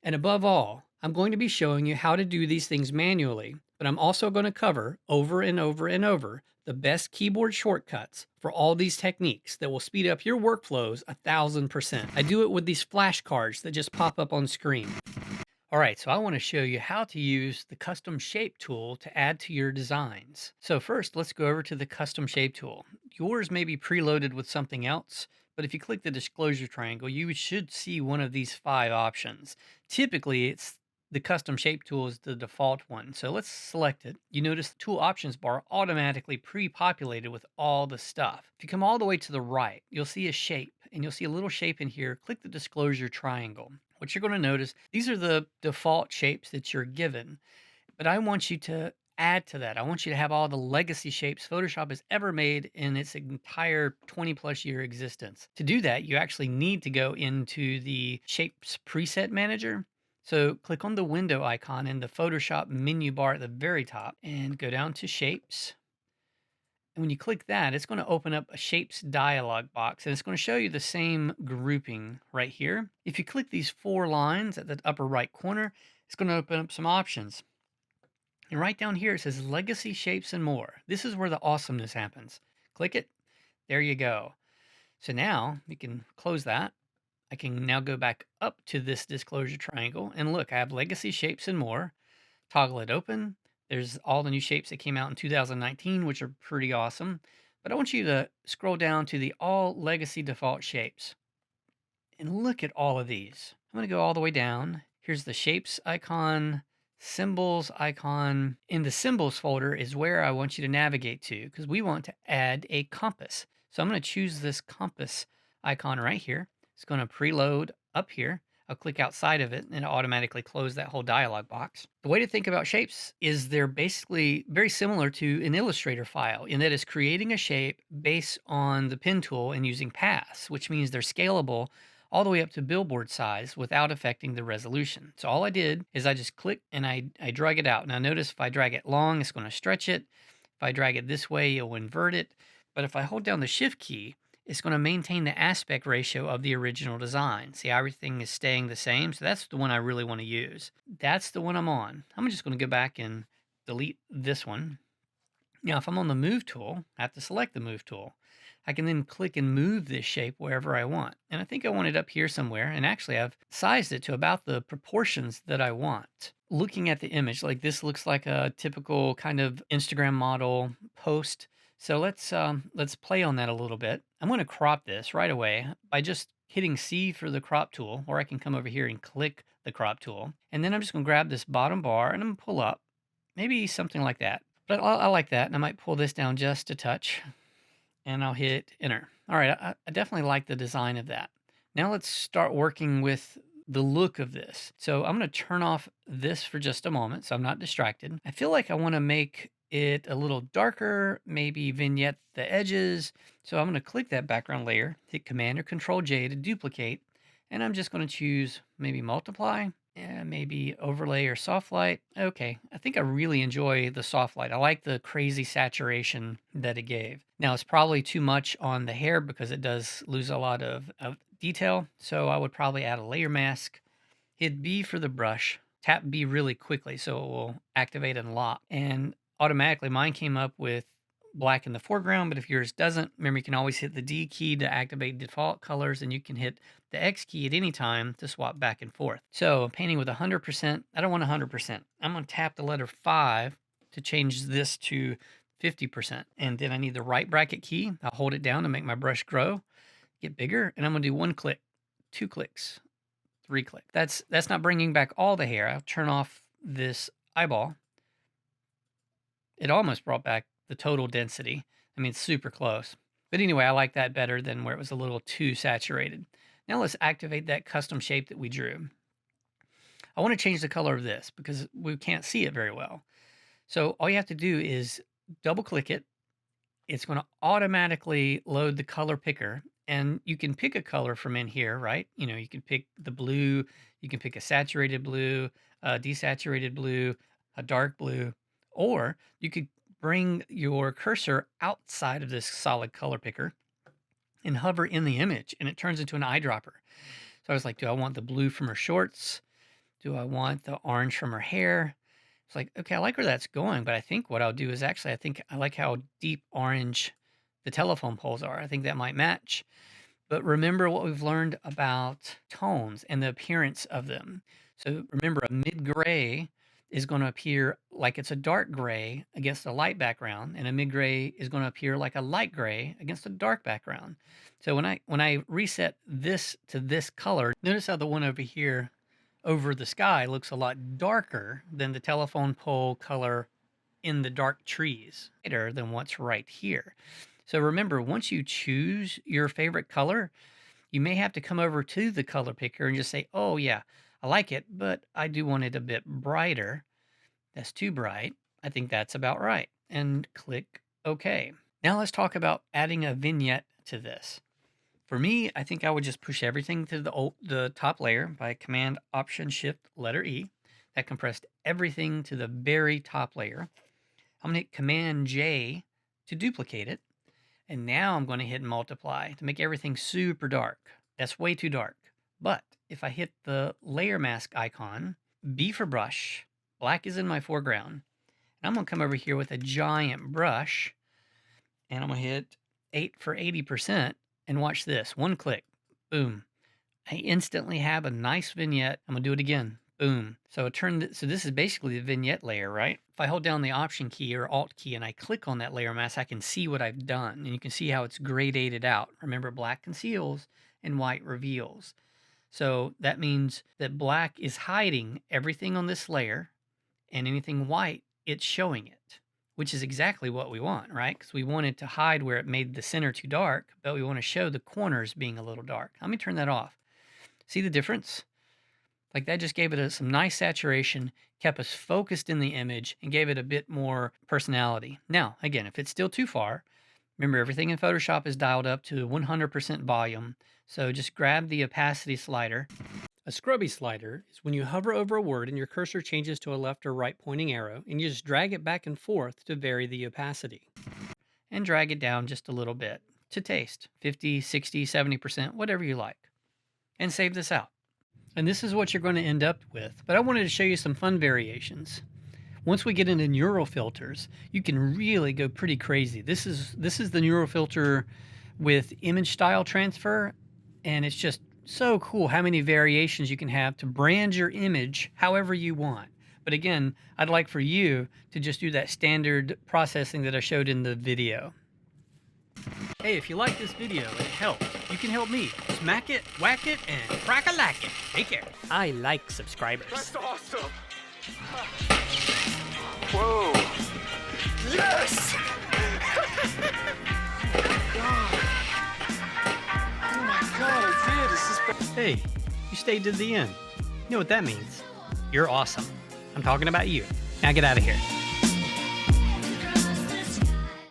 And above all, I'm going to be showing you how to do these things manually, but I'm also going to cover over and over and over the best keyboard shortcuts for all these techniques that will speed up your workflows 1000%. I do it with these flashcards that just pop up on screen. All right, so I want to show you how to use the custom shape tool to add to your designs. So first, let's go over to the custom shape tool. Yours may be preloaded with something else, but if you click the disclosure triangle, you should see one of these 5 options. Typically, it's the custom shape tool is the default one. So let's select it. You notice the tool options bar automatically pre-populated with all the stuff. If you come all the way to the right, you'll see a shape and you'll see a little shape in here. Click the disclosure triangle. What you're going to notice, these are the default shapes that you're given, but I want you to add to that. I want you to have all the legacy shapes Photoshop has ever made in its entire 20 plus year existence. To do that, you actually need to go into the Shapes Preset Manager. So click on the window icon in the Photoshop menu bar at the very top and go down to Shapes. And when you click that, it's going to open up a shapes dialog box and it's going to show you the same grouping right here. If you click these 4 lines at the upper right corner, it's going to open up some options. And right down here, it says legacy shapes and more. This is where the awesomeness happens. Click it. There you go. So now you can close that. I can now go back up to this disclosure triangle and look, I have legacy shapes and more. Toggle it open. There's all the new shapes that came out in 2019, which are pretty awesome. But I want you to scroll down to the all legacy default shapes and look at all of these. I'm going to go all the way down. Here's the shapes icon, symbols icon. In the symbols folder is where I want you to navigate to because we want to add a compass. So I'm going to choose this compass icon right here. It's going to preload up here. I'll click outside of it and it'll automatically close that whole dialog box. The way to think about shapes is they're basically very similar to an Illustrator file in that it's creating a shape based on the pen tool and using paths, which means they're scalable all the way up to billboard size without affecting the resolution. So all I did is I just clicked and I drag it out. Now notice if I drag it long, it's going to stretch it. If I drag it this way, it'll invert it. But if I hold down the shift key, it's going to maintain the aspect ratio of the original design. See, everything is staying the same. So that's the one I really want to use. That's the one I'm on. I'm just going to go back and delete this one. Now, if I'm on the move tool, I have to select the move tool. I can then click and move this shape wherever I want. And I think I want it up here somewhere. And actually, I've sized it to about the proportions that I want. Looking at the image, like this looks like a typical kind of Instagram model post. So let's play on that a little bit. I'm going to crop this right away by just hitting C for the crop tool, or I can come over here and click the crop tool. And then I'm just going to grab this bottom bar and I'm going to pull up, maybe something like that. But I like that, and I might pull this down just a touch, and I'll hit enter. All right, I definitely like the design of that. Now let's start working with the look of this. So I'm going to turn off this for just a moment so I'm not distracted. I feel like I want to make it a little darker, maybe vignette the edges. So I'm going to click that background layer, hit Command or Control J to duplicate, and I'm just going to choose maybe multiply. Yeah, maybe overlay or soft light. Okay, I think I really enjoy the soft light. I like the crazy saturation that it gave. Now, it's probably too much on the hair because it does lose a lot of detail. So I would probably add a layer mask. Hit B for the brush. Tap B really quickly so it will activate and lock. And automatically mine came up with black in the foreground, but if yours doesn't, remember you can always hit the D key to activate default colors, and you can hit the X key at any time to swap back and forth. So painting with 100%, I don't want 100%. I'm going to tap the letter 5 to change this to 50%. And then I need the right bracket key. I'll hold it down to make my brush grow, get bigger, and I'm going to do 1 click, 2 clicks, 3 clicks. That's not bringing back all the hair. I'll turn off this eyeball. It almost brought back the total density. I mean, it's super close. But anyway, I like that better than where it was a little too saturated. Now let's activate that custom shape that we drew. I want to change the color of this because we can't see it very well. So all you have to do is double click it. It's going to automatically load the color picker, and you can pick a color from in here, right? You know, you can pick the blue, you can pick a saturated blue, a desaturated blue, a dark blue, or you could bring your cursor outside of this solid color picker and hover in the image and it turns into an eyedropper. So I was like, do I want the blue from her shorts? Do I want the orange from her hair? It's like, okay, I like where that's going, but I think what I'll do is actually, I think I like how deep orange the telephone poles are. I think that might match. But remember what we've learned about tones and the appearance of them. So remember, a mid gray is going to appear like it's a dark gray against a light background, and a mid gray is going to appear like a light gray against a dark background. So when I reset this to this color, notice how the one over here over the sky looks a lot darker than the telephone pole color in the dark trees, lighter than what's right here. So remember, once you choose your favorite color, you may have to come over to the color picker and just say, oh yeah, I like it, but I do want it a bit brighter. That's too bright. I think that's about right. And click OK. Now let's talk about adding a vignette to this. For me, I think I would just push everything to the top layer by Command Option Shift letter E. That compressed everything to the very top layer. I'm going to hit Command J to duplicate it. And now I'm going to hit multiply to make everything super dark. That's way too dark. But if I hit the layer mask icon, B for brush, black is in my foreground. And I'm going to come over here with a giant brush and I'm going to hit 8 for 80% and watch this. One click, boom. I instantly have a nice vignette. I'm going to do it again. Boom. So so this is basically the vignette layer, right? If I hold down the Option key or Alt key and I click on that layer mask, I can see what I've done. And you can see how it's gradated out. Remember, black conceals and white reveals. So that means that black is hiding everything on this layer, and anything white, it's showing it, which is exactly what we want, right? Because we wanted to hide where it made the center too dark, but we want to show the corners being a little dark. Let me turn that off. See the difference? Like that just gave it some nice saturation, kept us focused in the image, and gave it a bit more personality. Now, again, if it's still too far, remember everything in Photoshop is dialed up to 100% volume. So just grab the opacity slider. A scrubby slider is when you hover over a word and your cursor changes to a left or right pointing arrow, and you just drag it back and forth to vary the opacity. And drag it down just a little bit to taste, 50, 60, 70%, whatever you like. And save this out. And this is what you're going to end up with, but I wanted to show you some fun variations. Once we get into neural filters, you can really go pretty crazy. This is the neural filter with image style transfer, and it's just so cool how many variations you can have to brand your image however you want. But again, I'd like for you to just do that standard processing that I showed in the video. Hey, if you like this video and it helped, you can help me. Smack it, whack it, and crack-a-lack it. Take care. I like subscribers. That's awesome! Whoa! Yes! Oh my god, I did! This is... Hey, you stayed to the end. You know what that means? You're awesome. I'm talking about you. Now get out of here.